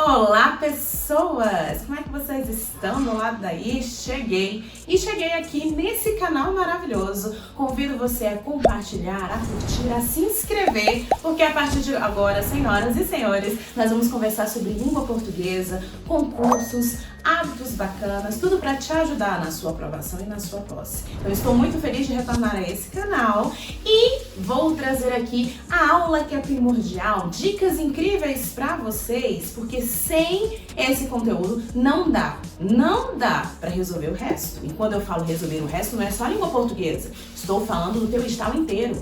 Olá, pessoas! Como é que vocês estão do lado daí? Cheguei aqui nesse canal maravilhoso. Convido você a compartilhar, a curtir, a se inscrever, porque a partir de agora, senhoras e senhores, nós vamos conversar sobre língua portuguesa, concursos, hábitos bacanas, tudo para te ajudar na sua aprovação e na sua posse. Eu estou muito feliz de retornar a esse canal e vou trazer aqui a aula que é primordial, dicas incríveis para vocês, porque sem esse conteúdo não dá para resolver o resto. E quando eu falo resolver o resto, não é só a língua portuguesa, estou falando do teu estado inteiro.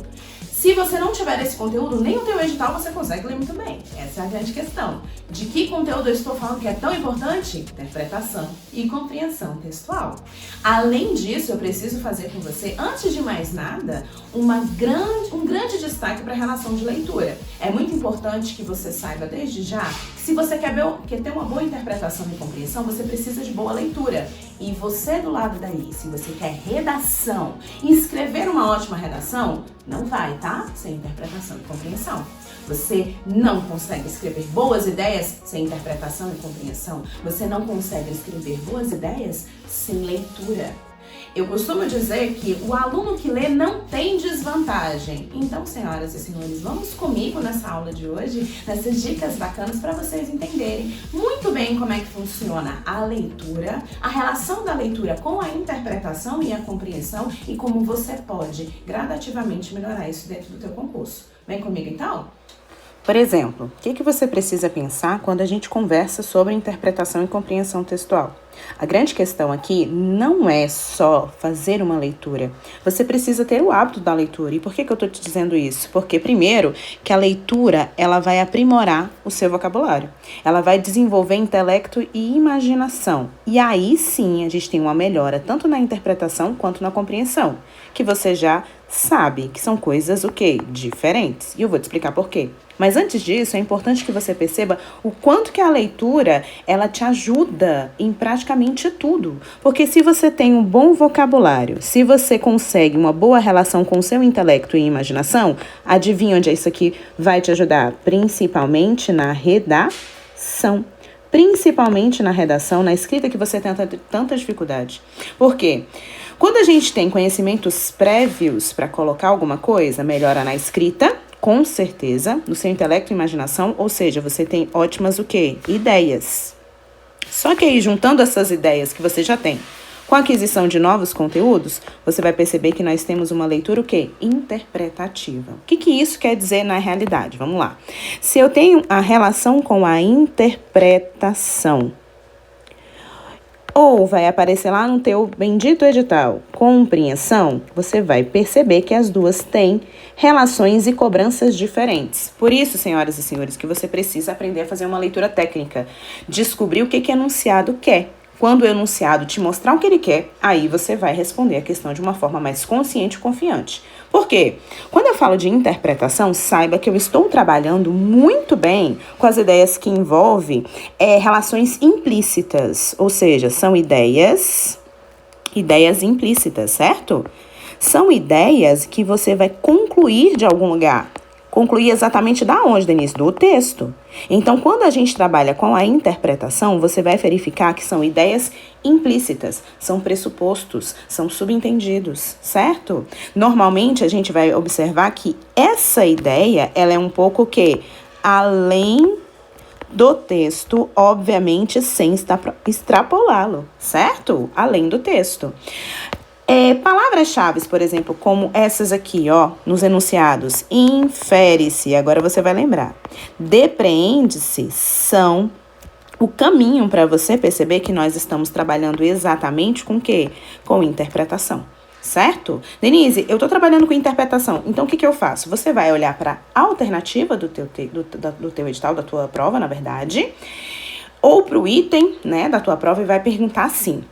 Se você não tiver esse conteúdo, nem o teu edital você consegue ler muito bem. Essa é a grande questão. De que conteúdo eu estou falando que é tão importante? Interpretação e compreensão textual. Além disso, eu preciso fazer com você, antes de mais nada, um grande destaque para a relação de leitura. É muito importante que você saiba desde já que se você quer ter uma boa interpretação e compreensão, você precisa de boa leitura. E você do lado daí, se você quer redação e escrever uma ótima redação, não vai, tá? Sem interpretação e compreensão. Você não consegue escrever boas ideias sem interpretação e compreensão. Você não consegue escrever boas ideias sem leitura. Eu costumo dizer que o aluno que lê não tem desvantagem. Então, senhoras e senhores, vamos comigo nessa aula de hoje, nessas dicas bacanas para vocês entenderem muito bem como é que funciona a leitura, a relação da leitura com a interpretação e a compreensão e como você pode gradativamente melhorar isso dentro do teu concurso. Vem comigo então? Por exemplo, o que você precisa pensar quando a gente conversa sobre interpretação e compreensão textual? A grande questão aqui não é só fazer uma leitura. Você precisa ter o hábito da leitura. E por que eu estou te dizendo isso? Porque, primeiro, que a leitura ela vai aprimorar o seu vocabulário. Ela vai desenvolver intelecto e imaginação. E aí sim a gente tem uma melhora tanto na interpretação quanto na compreensão. Que você já sabe que são coisas o quê? Diferentes. E eu vou te explicar por quê. Mas antes disso, é importante que você perceba o quanto que a leitura, ela te ajuda em praticamente tudo. Porque se você tem um bom vocabulário, se você consegue uma boa relação com o seu intelecto e imaginação, adivinha onde isso aqui vai te ajudar? Principalmente na redação. Principalmente na redação, na escrita que você tem tanta dificuldade. Por quê? Quando a gente tem conhecimentos prévios para colocar alguma coisa, melhora na escrita, com certeza, no seu intelecto e imaginação, ou seja, você tem ótimas o quê? Ideias. Só que aí, juntando essas ideias que você já tem, com a aquisição de novos conteúdos, você vai perceber que nós temos uma leitura o quê? Interpretativa. O que isso quer dizer na realidade? Vamos lá. Se eu tenho a relação com a interpretação, ou vai aparecer lá no teu bendito edital, compreensão, você vai perceber que as duas têm relações e cobranças diferentes. Por isso, senhoras e senhores, que você precisa aprender a fazer uma leitura técnica, descobrir o que o enunciado quer. Quando o enunciado te mostrar o que ele quer, aí você vai responder a questão de uma forma mais consciente e confiante. Por quê? Quando eu falo de interpretação, saiba que eu estou trabalhando muito bem com as ideias que envolvem relações implícitas, ou seja, são ideias implícitas, certo? São ideias que você vai concluir de algum lugar. Concluir exatamente da onde, Denise? Do texto. Então, quando a gente trabalha com a interpretação, você vai verificar que são ideias implícitas, são pressupostos, são subentendidos, certo? Normalmente, a gente vai observar que essa ideia, ela é um pouco o quê? Além do texto, obviamente, sem extrapolá-lo, certo? Além do texto. Palavras-chave, por exemplo, como essas aqui, ó, nos enunciados. Infere-se, agora você vai lembrar. Depreende-se são o caminho para você perceber que nós estamos trabalhando exatamente com o quê? Com interpretação, certo? Denise, eu tô trabalhando com interpretação, então o que eu faço? Você vai olhar para a alternativa do teu edital, da tua prova, na verdade, ou para o item, né, da tua prova e vai perguntar assim: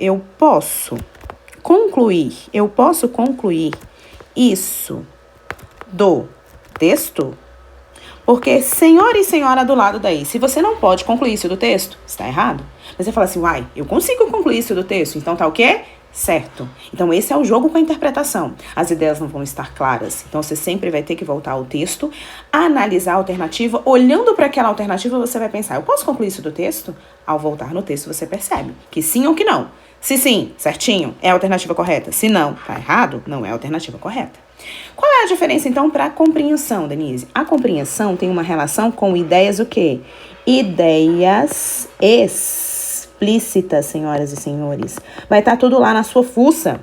eu posso concluir isso do texto? Porque, senhor e senhora do lado daí, se você não pode concluir isso do texto, está errado. Mas você fala assim, eu consigo concluir isso do texto, então tá o quê? certo? Então esse é o jogo com a interpretação. As ideias não vão estar claras, então você sempre vai ter que voltar ao texto, analisar a alternativa, olhando para aquela alternativa você vai pensar, eu posso concluir isso do texto? Ao voltar no texto você percebe que sim ou que não. Se sim, certinho, é a alternativa correta. Se não, tá errado, não é a alternativa correta. Qual é a diferença, então, para a compreensão, Denise? A compreensão tem uma relação com ideias o quê? Ideias explícitas, senhoras e senhores. Vai estar tudo lá na sua fuça.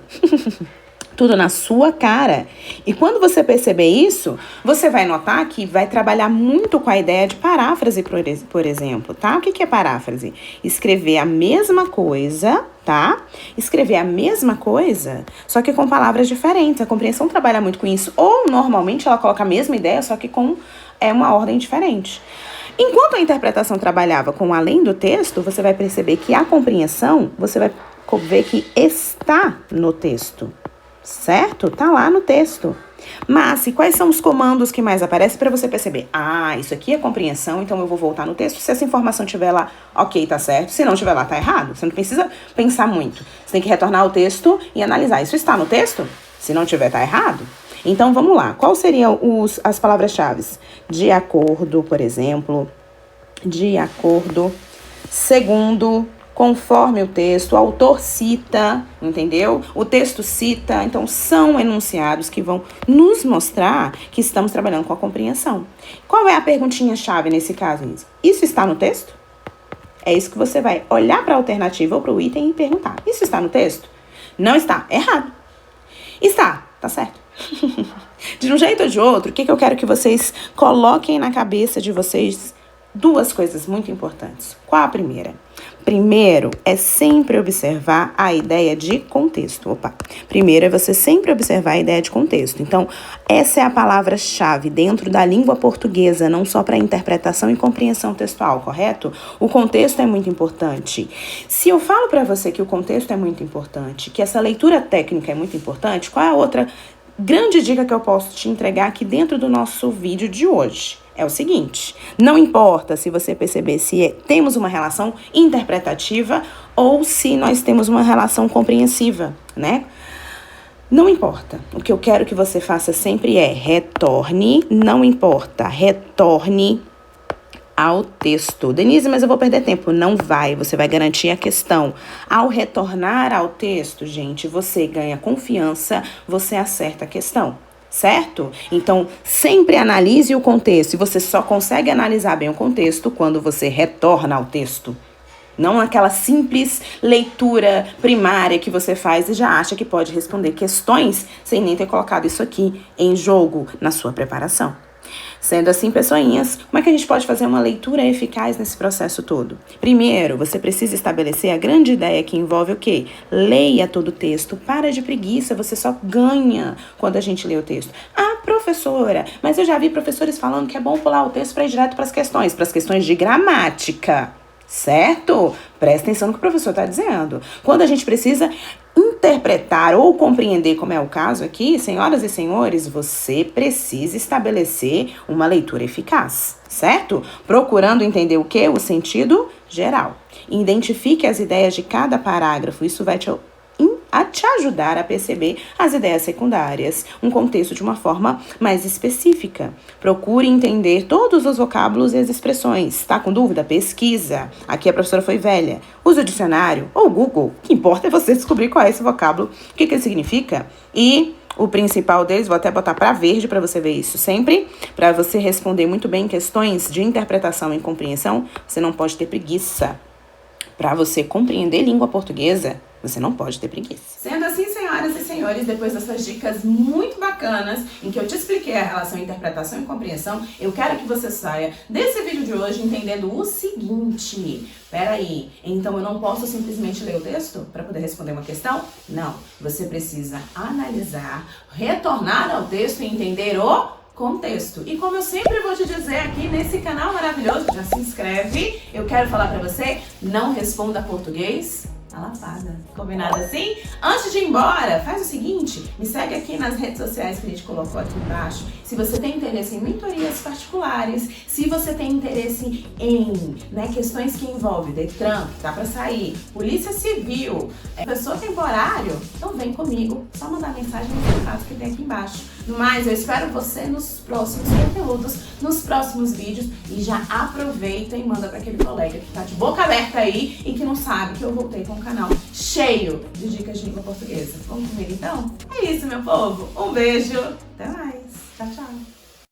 Tudo na sua cara. E quando você perceber isso, você vai notar que vai trabalhar muito com a ideia de paráfrase, por exemplo, tá? O que é paráfrase? Escrever a mesma coisa, tá? Escrever a mesma coisa, só que com palavras diferentes. A compreensão trabalha muito com isso. Ou, normalmente, ela coloca a mesma ideia, só que com uma ordem diferente. Enquanto a interpretação trabalhava com além do texto, você vai perceber que a compreensão, você vai ver que está no texto. Certo? Tá lá no texto. Mas, e quais são os comandos que mais aparecem para você perceber? Ah, isso aqui é compreensão, então eu vou voltar no texto. Se essa informação estiver lá, ok, tá certo. Se não estiver lá, tá errado. Você não precisa pensar muito. Você tem que retornar ao texto e analisar. Isso está no texto? Se não tiver, tá errado. Então, vamos lá. Quais seriam as palavras-chave? De acordo, por exemplo. De acordo. Segundo, conforme o texto, o autor cita, entendeu? O texto cita, então são enunciados que vão nos mostrar que estamos trabalhando com a compreensão. Qual é a perguntinha-chave nesse caso? Isso está no texto? É isso que você vai olhar para a alternativa ou para o item e perguntar. Isso está no texto? Não está. Errado. Está. Tá certo. De um jeito ou de outro, o que eu quero que vocês coloquem na cabeça de vocês? Duas coisas muito importantes. Qual a primeira? Primeiro é sempre observar a ideia de contexto. Primeiro é você sempre observar a ideia de contexto. Então, essa é a palavra-chave dentro da língua portuguesa, não só para interpretação e compreensão textual, correto? O contexto é muito importante. Se eu falo para você que o contexto é muito importante, que essa leitura técnica é muito importante, qual é a outra grande dica que eu posso te entregar aqui dentro do nosso vídeo de hoje? É o seguinte, não importa se você perceber se temos uma relação interpretativa ou se nós temos uma relação compreensiva, né? Não importa. O que eu quero que você faça sempre é retorne, não importa, retorne ao texto. Denise, mas eu vou perder tempo. Não vai, você vai garantir a questão. Ao retornar ao texto, gente, você ganha confiança, você acerta a questão. Certo? Então, sempre analise o contexto. E você só consegue analisar bem o contexto quando você retorna ao texto. Não aquela simples leitura primária que você faz e já acha que pode responder questões sem nem ter colocado isso aqui em jogo na sua preparação. Sendo assim, pessoinhas, como é que a gente pode fazer uma leitura eficaz nesse processo todo? Primeiro, você precisa estabelecer a grande ideia que envolve o quê? Leia todo o texto. Para de preguiça, você só ganha quando a gente lê o texto. Ah, professora, mas eu já vi professores falando que é bom pular o texto para ir direto para as questões de gramática. Certo? Presta atenção no que o professor está dizendo. Quando a gente precisa interpretar ou compreender, como é o caso aqui, senhoras e senhores, você precisa estabelecer uma leitura eficaz, certo? Procurando entender o quê? O sentido geral. Identifique as ideias de cada parágrafo, isso vai te ajudar a perceber as ideias secundárias, um contexto de uma forma mais específica. Procure entender todos os vocábulos e as expressões. Tá com dúvida? Pesquisa. Aqui a professora foi velha. Use o dicionário ou o Google. O que importa é você descobrir qual é esse vocábulo, o que ele significa. E o principal deles, vou até botar para verde para você ver isso sempre, para você responder muito bem questões de interpretação e compreensão, você não pode ter preguiça. Para você compreender língua portuguesa, você não pode ter preguiça. Sendo assim, senhoras e senhores, depois dessas dicas muito bacanas, em que eu te expliquei a relação interpretação e compreensão, eu quero que você saia desse vídeo de hoje entendendo o seguinte. Peraí, então eu não posso simplesmente ler o texto para poder responder uma questão? Não, você precisa analisar, retornar ao texto e entender o contexto. E como eu sempre vou te dizer aqui nesse canal maravilhoso, já se inscreve, eu quero falar para você, não responda português a lapada. Combinado assim? Antes de ir embora, faz o seguinte, me segue aqui nas redes sociais que a gente colocou aqui embaixo. Se você tem interesse em mentorias particulares, se você tem interesse em questões que envolvem Detran, que tá para sair, Polícia Civil, pessoa temporário, então vem comigo, só mandar mensagem no contato que tem aqui embaixo. No mais, eu espero você nos próximos conteúdos, nos próximos vídeos, e já aproveita e manda para aquele colega que tá de boca aberta aí e que não sabe que eu voltei com um canal cheio de dicas de língua portuguesa. Vamos comigo então? É isso, meu povo. Um beijo. Até mais. Tchau, tchau.